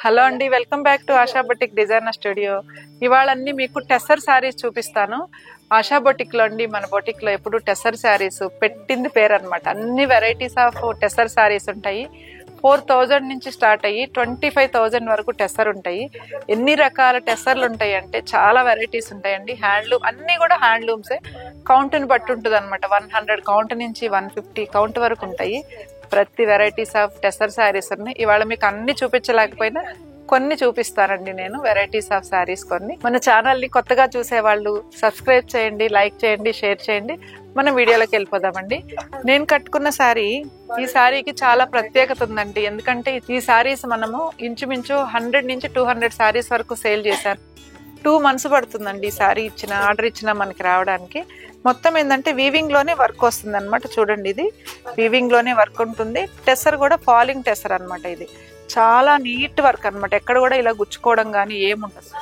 Hello అండి, welcome back to ASHA boutique designer studio. ఇవాళ అన్ని మీకు టెస్సర్ శారీస్ చూపిస్తాను. ఆశా బొటిక్ లో అండి, మన బొటిక్ లో ఎప్పుడు టెస్సర్ శారీస్ పెట్టింది పేరు అనమాట. అన్ని వెరైటీస్ ఆఫ్ టెస్సర్ శారీస్ ఉంటాయి. 4000 నుంచి స్టార్ట్ అయ్యి 25,000 వరకు టెస్సర్ ఉంటాయి. ఎన్ని రకాల టెస్సర్లు ఉంటాయి అంటే చాలా వెరైటీస్ ఉంటాయండి. హ్యాండ్లూమ్ అన్ని కూడా హ్యాండ్లూమ్సే. కౌంట్ని బట్టి ఉంటుంది అనమాట. 100 కౌంట్ నుంచి 150 కౌంట్ వరకు ఉంటాయి. ప్రతి వెరైటీస్ ఆఫ్ టెస్సర్ శారీస్ ఉన్నాయి. ఇవాళ మీకు అన్ని చూపించలేకపోయినా కొన్ని చూపిస్తానండి నేను, వెరైటీస్ ఆఫ్ శారీస్ కొన్ని. మన ఛానల్ ని కొత్తగా చూసేవాళ్ళు సబ్స్క్రైబ్ చేయండి, లైక్ చేయండి, షేర్ చేయండి. మనం వీడియోలోకి వెళ్ళిపోదామండి. నేను కట్టుకున్న శారీ, ఈ శారీకి చాలా ప్రత్యేకత ఉందండి. ఎందుకంటే ఈ శారీస్ మనము ఇంచుమించు 100 నుంచి 200 శారీస్ వరకు సేల్ చేశాను. 2 months పడుతుందండి ఈ శారీ ఆర్డర్ ఇచ్చిన మనకి రావడానికి. మొత్తం ఏంటంటే వీవింగ్ లోనే వర్క్ వస్తుంది అనమాట. చూడండి, ఇది వీవింగ్ లోనే వర్క్ ఉంటుంది. టెస్సర్ కూడా ఫాలింగ్ టెస్సర్ అనమాట. ఇది చాలా నీట్ వర్క్ అనమాట. ఎక్కడ కూడా ఇలా గుచ్చుకోవడం కానీ ఏముండదు.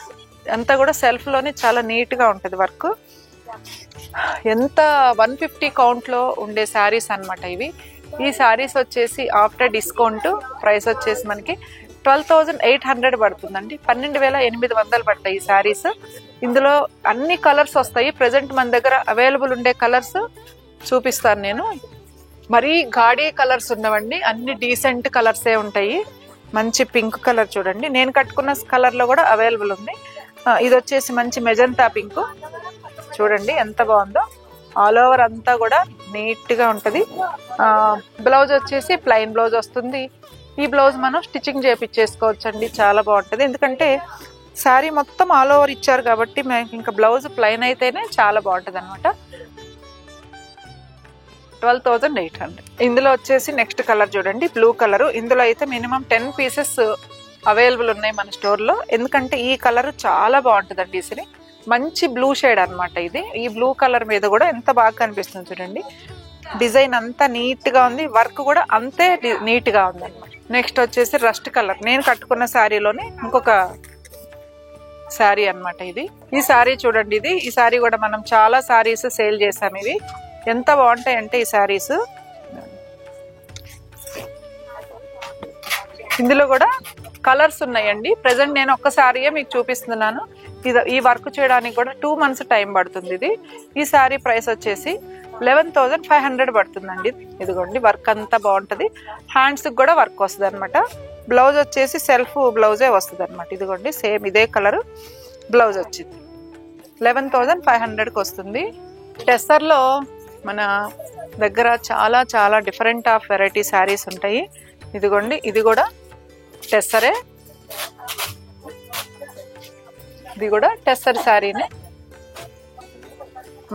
అంతా కూడా సెల్ఫ్ లోనే చాలా నీట్ గా ఉంటుంది వర్క్. ఎంత 150 కౌంట్ లో ఉండే శారీస్ అనమాట ఇవి. ఈ శారీస్ వచ్చేసి ఆఫ్టర్ డిస్కౌంట్ ప్రైస్ వచ్చేసి మనకి 12,800 పడుతుందండి. 12,800 పడతాయి ఈ శారీస్. ఇందులో అన్ని కలర్స్ వస్తాయి. ప్రెసెంట్ మన దగ్గర అవైలబుల్ ఉండే కలర్స్ చూపిస్తాను నేను. మరీ గాడీ కలర్స్ ఉన్నవండి, అన్ని డీసెంట్ కలర్సే ఉంటాయి. మంచి పింక్ కలర్ చూడండి, నేను కట్టుకున్న కలర్ లో కూడా అవైలబుల్ ఉంది. ఇది వచ్చేసి మంచి మెజంతా పింక్. చూడండి ఎంత బాగుందో. ఆల్ ఓవర్ అంతా కూడా నీట్ గా ఉంటది. బ్లౌజ్ వచ్చేసి ప్లెయిన్ బ్లౌజ్ వస్తుంది. ఈ బ్లౌజ్ మనం స్టిచ్చింగ్ చేయించేసుకోవచ్చు అండి, చాలా బాగుంటది. ఎందుకంటే శారీ మొత్తం ఆల్ ఓవర్ ఇచ్చారు కాబట్టి మనకి ఇంకా బ్లౌజ్ ప్లెయిన్ అయితేనే చాలా బాగుంటది అనమాట. 12,800. ఇందులో వచ్చేసి నెక్స్ట్ కలర్ చూడండి, బ్లూ కలర్. ఇందులో అయితే మినిమం 10 పీసెస్ అవైలబుల్ ఉన్నాయి మన స్టోర్ లో. ఎందుకంటే ఈ కలర్ చాలా బాగుంటుందండి. ఇది మంచి బ్లూ షేడ్ అనమాట. ఇది ఈ బ్లూ కలర్ మీద కూడా ఎంత బాగా కనిపిస్తుంది చూడండి. డిజైన్ అంతా నీట్ గా ఉంది, వర్క్ కూడా అంతే నీట్ గా ఉంది అనమాట. నెక్స్ట్ వచ్చేసి రస్ట్ కలర్. నేను కట్టుకున్న శారీలోనే ఇంకొక శారీ అనమాట ఇది. ఈ శారీ చూడండి, ఈ శారీ కూడా మనం చాలా శారీస్ సేల్ చేసాం. ఇవి ఎంత బాగుంటాయి అంటే ఈ శారీస్. ఇందులో కూడా కలర్స్ ఉన్నాయండి. ప్రెసెంట్ నేను ఒక్క శారీయే మీకు చూపిస్తున్నాను. ఈ వర్క్ చేయడానికి కూడా 2 months టైం పడుతుంది. ఈ శారీ ప్రైస్ వచ్చేసి 11,500 పడుతుందండి. ఇదిగోండి, వర్క్ అంతా బాగుంటది. హ్యాండ్స్ కూడా వర్క్ వస్తుంది అనమాట. బ్లౌజ్ వచ్చేసి సెల్ఫ్ బ్లౌజే వస్తుంది అనమాట. ఇదిగోండి, సేమ్ ఇదే కలర్ బ్లౌజ్ వచ్చింది. 11,500కి వస్తుంది. టెస్సర్ లో మన దగ్గర చాలా చాలా డిఫరెంట్ ఆఫ్ వెరైటీ శారీస్ ఉంటాయి. ఇదిగోండి, ఇది కూడా టెస్సరే. ఇది కూడా టెస్సర్ శారీనే.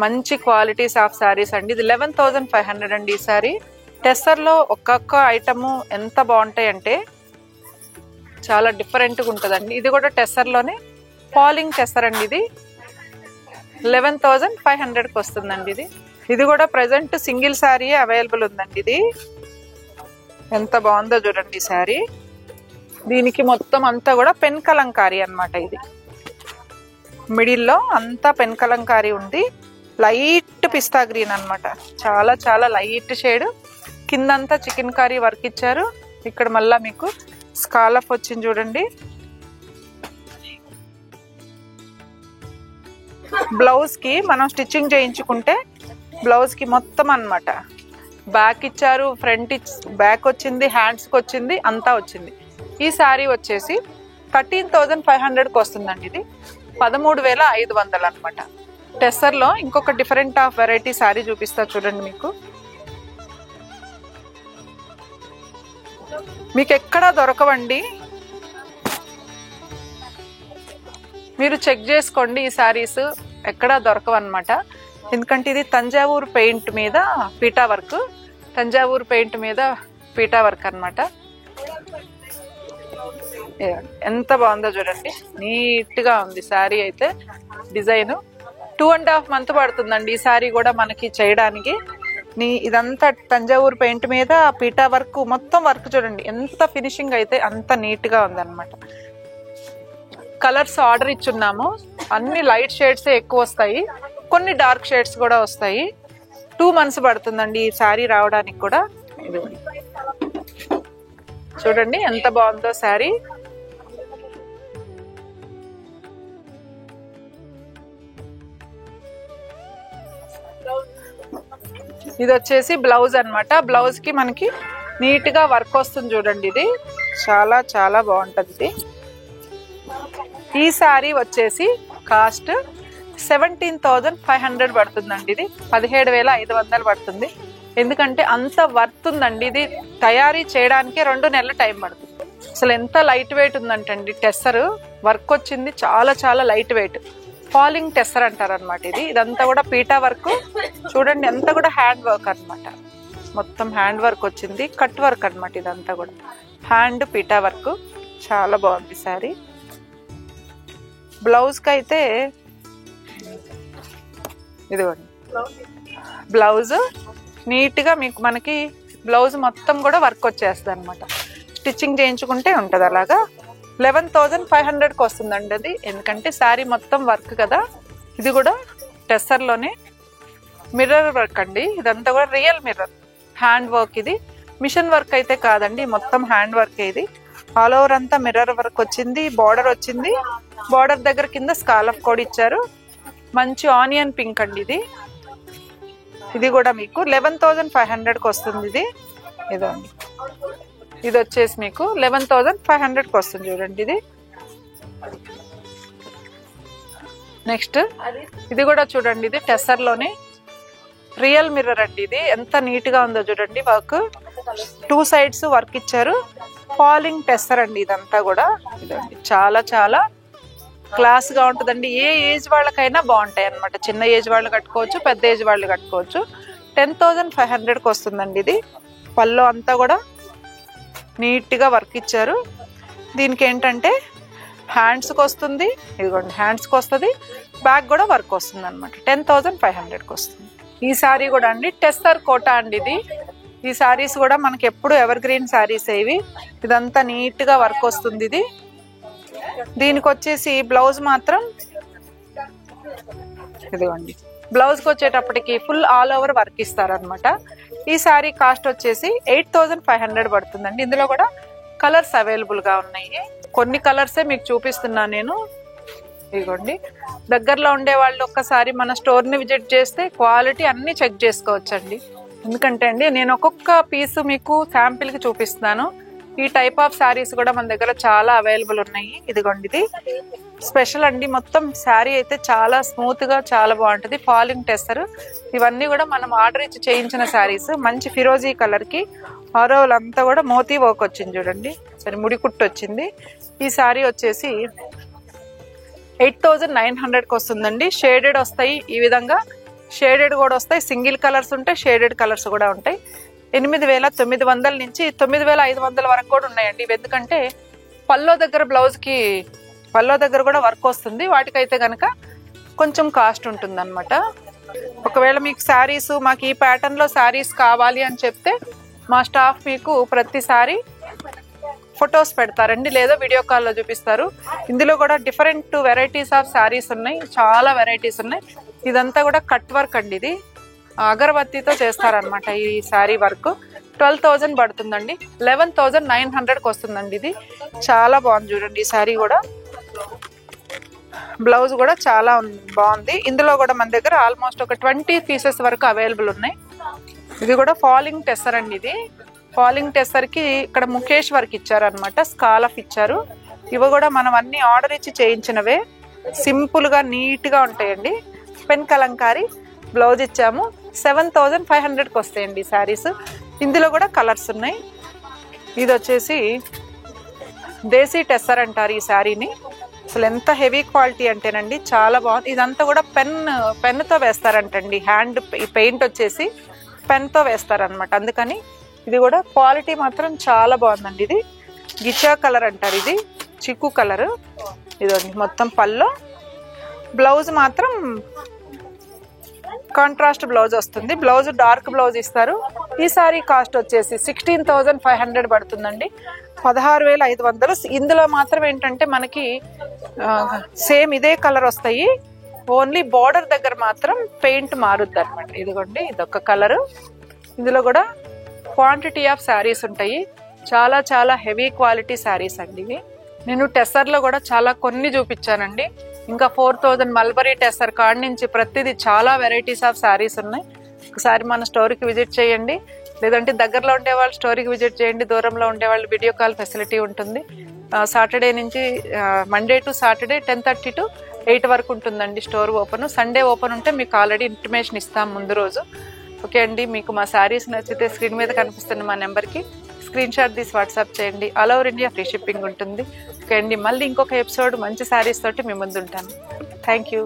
మంచి క్వాలిటీస్ ఆఫ్ శారీస్ అండి. ఇది 11,500 అండి ఈ శారీ. టెస్సర్ లో ఒక్కొక్క ఐటము ఎంత బాగుంటాయి అంటే చాలా డిఫరెంట్గా ఉంటుందండి. ఇది కూడా టెస్సర్ లోనే ఫాలింగ్ టెస్సర్ అండి. ఇది 11,500కి వస్తుందండి. ఇది కూడా ప్రెసెంట్ సింగిల్ శారీ అవైలబుల్ ఉందండి. ఇది ఎంత బాగుందో చూడండి ఈ శారీ. దీనికి మొత్తం అంతా కూడా పెన్ కలంకారీ అనమాట. ఇది మిడిల్లో అంతా పెన్ కలంకారీ ఉంది. లైట్ పిస్తా గ్రీన్ అనమాట. చాలా చాలా లైట్ షేడ్. కిందంతా చికెన్ కర్రీ వర్క్ ఇచ్చారు. ఇక్కడ మళ్ళా మీకు స్కాలప్ వచ్చింది చూడండి. బ్లౌజ్ కి మనం స్టిచ్చింగ్ చేయించుకుంటే బ్లౌజ్ కి మొత్తం అన్నమాట బ్యాక్ ఇచ్చారు, ఫ్రంట్ బ్యాక్ వచ్చింది, హ్యాండ్స్ కి వచ్చింది, అంతా వచ్చింది. ఈ శారీ వచ్చేసి 13,500కి వస్తుందండి. ఇది 13,500 అనమాట. టెస్సర్ లో ఇంకొక డిఫరెంట్ ఆఫ్ వెరైటీ శారీ చూపిస్తా చూడండి. మీకు ఎక్కడా దొరకవండి, మీరు చెక్ చేసుకోండి. ఈ శారీస్ ఎక్కడా దొరకవన్నమాట. ఎందుకంటే ఇది తంజావూరు పెయింట్ మీద పీటా వర్క్. తంజావూరు పెయింట్ మీద పీటా వర్క్ అనమాట. ఎంత బాగుందో చూడండి, నీట్ గా ఉంది శారీ అయితే. డిజైన్ 2.5 months పడుతుందండి ఈ శారీ కూడా మనకి చేయడానికి. ఇదంతా తంజావూరు పెయింట్ మీద పీటా వర్క్, మొత్తం వర్క్ చూడండి ఎంత ఫినిషింగ్ అయితే అంత నీట్ గా ఉందన్నమాట. కలర్స్ ఆర్డర్ ఇచ్చున్నాము. అన్ని లైట్ షేడ్స్ ఎక్కువ వస్తాయి, కొన్ని డార్క్ షేడ్స్ కూడా వస్తాయి. 2 months పడుతుందండి ఈ శారీ రావడానికి కూడా. చూడండి ఎంత బాగుందో శారీ. ఇది వచ్చేసి బ్లౌజ్ అన్నమాట. బ్లౌజ్ కి మనకి నీట్ గా వర్క్ వస్తుంది చూడండి. ఇది చాలా చాలా బాగుంటుంది. ఈ శారీ వచ్చేసి కాస్ట్ 17,500 పడుతుందండి. ఇది 17,500 పడుతుంది. ఎందుకంటే అంత వర్త్ ఉందండి. ఇది తయారీ చేయడానికి 2 నెలల టైం పడుతుంది. అసలు ఎంత లైట్ వెయిట్ ఉందంటండి. టెస్సర్ వర్క్ వచ్చింది, చాలా చాలా లైట్ వెయిట్. ఫాలింగ్ టెస్సర్ అంటారు అనమాట. ఇదంతా కూడా పీటా వర్క్ చూడండి. అంతా కూడా హ్యాండ్ వర్క్ అనమాట. మొత్తం హ్యాండ్ వర్క్ వచ్చింది, కట్ వర్క్ అనమాట. ఇదంతా కూడా హ్యాండ్ పీటా వర్క్. చాలా బాగుంది శారీ. బ్లౌజ్ కి అయితే ఇదిగోండి, బ్లౌజ్ నీట్ గా మీకు మనకి బ్లౌజ్ మొత్తం కూడా వర్క్ వచ్చేస్తుంది అనమాట. స్టిచ్చింగ్ చేయించుకుంటే ఉంటుంది అలాగా. 11,500కి వస్తుందండి అది. ఎందుకంటే శారీ మొత్తం వర్క్ కదా. ఇది కూడా టెస్సర్లోనే మిర్రర్ వర్క్ అండి. ఇదంతా కూడా రియల్ మిర్రర్ హ్యాండ్ వర్క్. ఇది మిషన్ వర్క్ అయితే కాదండి, మొత్తం హ్యాండ్ వర్క్. ఇది ఆల్ ఓవర్ అంతా మిర్రర్ వర్క్ వచ్చింది. బార్డర్ వచ్చింది. బార్డర్ దగ్గర కింద స్కాలప్ కూడా ఇచ్చారు. మంచి ఆనియన్ పింక్ అండి ఇది. ఇది కూడా మీకు 11,500కి వస్తుంది. ఇది ఇదండి. ఇది వచ్చేసి మీకు 11,500కి వస్తుంది చూడండి. ఇది నెక్స్ట్ ఇది కూడా చూడండి. ఇది టెస్సర్లోనే రియల్ మిర్రర్ అండి. ఇది ఎంత నీట్ గా ఉందో చూడండి. వర్క్ 2 సైడ్స్ వర్క్ ఇచ్చారు. ఫాలింగ్ టెస్సర్ అండి ఇదంతా కూడా. ఇదండి చాలా చాలా క్లాస్ గా ఉంటుందండి. ఏ ఏజ్ వాళ్ళకైనా బాగుంటాయి అనమాట. చిన్న ఏజ్ వాళ్ళు కట్టుకోవచ్చు, పెద్ద ఏజ్ వాళ్ళు కట్టుకోవచ్చు. 10,500కి వస్తుందండి. ఇది పళ్ళు అంతా కూడా నీట్ గా వర్క్ ఇచ్చారు. దీనికి ఏంటంటే హ్యాండ్స్కి వస్తుంది. ఇదిగోండి హ్యాండ్స్కి వస్తుంది. బ్యాక్ కూడా వర్క్ వస్తుంది అనమాట. 10,500కి వస్తుంది. ఈ శారీ కూడా అండి టెస్సర్ కోటా అండి. ఇది ఈ శారీస్ కూడా మనకి ఎప్పుడు ఎవర్ గ్రీన్ శారీస్ ఇవి. ఇదంతా నీట్ గా వర్క్ వస్తుంది. ఇది దీనికి వచ్చేసి బ్లౌజ్ మాత్రం ఇదిగోండి. బ్లౌజ్కి వచ్చేటప్పటికి ఫుల్ ఆల్ ఓవర్ వర్క్ ఇస్తారనమాట. ఈ శారీ కాస్ట్ వచ్చేసి 8,500 పడుతుందండి. ఇందులో కూడా కలర్స్ అవైలబుల్ గా ఉన్నాయి. కొన్ని కలర్సే మీకు చూపిస్తున్నాను నేను. ఇదిగోండి, దగ్గరలో ఉండే వాళ్ళు ఒక్కసారి మన స్టోర్ ని విజిట్ చేస్తే క్వాలిటీ అన్ని చెక్ చేసుకోవచ్చండి. ఎందుకంటే అండి నేను ఒక్కొక్క పీస్ మీకు శాంపిల్ కి చూపిస్తున్నాను. ఈ టైప్ ఆఫ్ శారీస్ కూడా మన దగ్గర చాలా అవైలబుల్ ఉన్నాయి. ఇదిగోండి, ఇది స్పెషల్ అండి. మొత్తం శారీ అయితే చాలా స్మూత్ గా చాలా బాగుంటుంది. ఫాలింగ్ టెస్సర్ ఇవన్నీ కూడా మనం ఆర్డర్ ఇచ్చి చేయించిన శారీస్. మంచి ఫిరోజీ కలర్ కి ఆరోల్ అంతా కూడా మోతీ వర్క్ వచ్చింది చూడండి. సరే ముడి కుట్టు వచ్చింది. ఈ శారీ వచ్చేసి 8,900కి వస్తుందండి. షేడెడ్ వస్తాయి. ఈ విధంగా షేడెడ్ కూడా వస్తాయి. సింగిల్ కలర్స్ ఉంటాయి, షేడెడ్ కలర్స్ కూడా ఉంటాయి. 8,900 నుంచి 9,500 వరకు కూడా ఉన్నాయండి. ఇవి ఎందుకంటే పల్లో దగ్గర బ్లౌజ్ కి పల్లో దగ్గర కూడా వర్క్ వస్తుంది. వాటికైతే కనుక కొంచెం కాస్ట్ ఉంటుంది అనమాట. ఒకవేళ మీకు శారీస్ మాకు ఈ ప్యాటర్న్ లో శారీస్ కావాలి అని చెప్తే మా స్టాఫ్ మీకు ప్రతిసారి ఫొటోస్ పెడతారండి, లేదా వీడియో కాల్లో చూపిస్తారు. ఇందులో కూడా డిఫరెంట్ వెరైటీస్ ఆఫ్ శారీస్ ఉన్నాయి. చాలా వెరైటీస్ ఉన్నాయి. ఇదంతా కూడా కట్ వర్క్ అండి. ఇది అగరబత్తితో చేస్తారనమాట ఈ శారీ వర్క్. 12,000 పడుతుందండి. 11,900కి వస్తుందండి. ఇది చాలా బాగుంది చూడండి. ఈ శారీ కూడా బ్లౌజ్ కూడా చాలా బాగుంది. ఇందులో కూడా మన దగ్గర ఆల్మోస్ట్ ఒక 20 పీసెస్ వరకు అవైలబుల్ ఉన్నాయి. ఇది కూడా ఫాలింగ్ టెస్సర్ అండి. ఇది ఫాలింగ్ టెస్సర్ కి ఇక్కడ ముఖేష్ వర్క్ ఇచ్చారనమాట. స్కాలఫ్ ఇచ్చారు. ఇవి కూడా మనం అన్ని ఆర్డర్ ఇచ్చి చేయించినవే. సింపుల్ గా నీట్ గా ఉంటాయండి. పెన్ కలంకారీ బ్లౌజ్ ఇచ్చాము. 7,500కి వస్తాయండి శారీస్. ఇందులో కూడా కలర్స్ ఉన్నాయి. ఇది వచ్చేసి దేశీ టెస్సర్ అంటారు ఈ శారీని. అసలు ఎంత హెవీ క్వాలిటీ అంటేనండి చాలా బాగుంది. ఇదంతా కూడా పెన్తో వేస్తారంటండి. హ్యాండ్ పెయింట్ వచ్చేసి పెన్తో వేస్తారనమాట. అందుకని ఇది కూడా క్వాలిటీ మాత్రం చాలా బాగుందండి. ఇది గిచ్చా కలర్ అంటారు. ఇది చిక్కు కలర్. ఇదండి మొత్తం పల్లో. బ్లౌజ్ మాత్రం కాంట్రాస్ట్ బ్లౌజ్ వస్తుంది. బ్లౌజ్ డార్క్ బ్లౌజ్ ఇస్తారు. ఈ సారీ కాస్ట్ వచ్చేసి 16,500 పడుతుందండి. 16,500. ఇందులో మాత్రం ఏంటంటే మనకి సేమ్ ఇదే కలర్ వస్తాయి. ఓన్లీ బార్డర్ దగ్గర మాత్రం పెయింట్ మారుద్ది అనమాట. ఇదిగోండి, ఇదొక కలరు. ఇందులో కూడా క్వాంటిటీ ఆఫ్ శారీస్ ఉంటాయి. చాలా చాలా హెవీ క్వాలిటీ శారీస్ అండి ఇవి. నేను టెస్సర్లో కూడా చాలా కొన్ని చూపించానండి. ఇంకా 4,000 మల్బరీ టెస్సర్ కాడి నుంచి ప్రతిదీ చాలా వెరైటీస్ ఆఫ్ శారీస్ ఉన్నాయి. ఒకసారి మన స్టోర్కి విజిట్ చేయండి, లేదంటే దగ్గరలో ఉండే వాళ్ళు స్టోర్కి విజిట్ చేయండి, దూరంలో ఉండే వాళ్ళు వీడియో కాల్ ఫెసిలిటీ ఉంటుంది. సాటర్డే నుంచి మండే టు సాటర్డే 10:30 to 8 వరకు ఉంటుందండి స్టోర్ ఓపెన్. సండే ఓపెన్ ఉంటే మీకు ఆల్రెడీ ఇంటిమేషన్ ఇస్తాం ముందు రోజు. ఓకే అండి, మీకు మా శారీస్ నచ్చితే స్క్రీన్ మీద కనిపిస్తున్న మా నెంబర్కి స్క్రీన్ షాట్ తీసి వాట్సాప్ చేయండి. All over India free shipping ఉంటుంది. ఓకే అండి, మళ్ళీ ఇంకొక ఎపిసోడ్ మంచి శారీస్ తోటి మీ ముందు ఉంటాను. Thank you.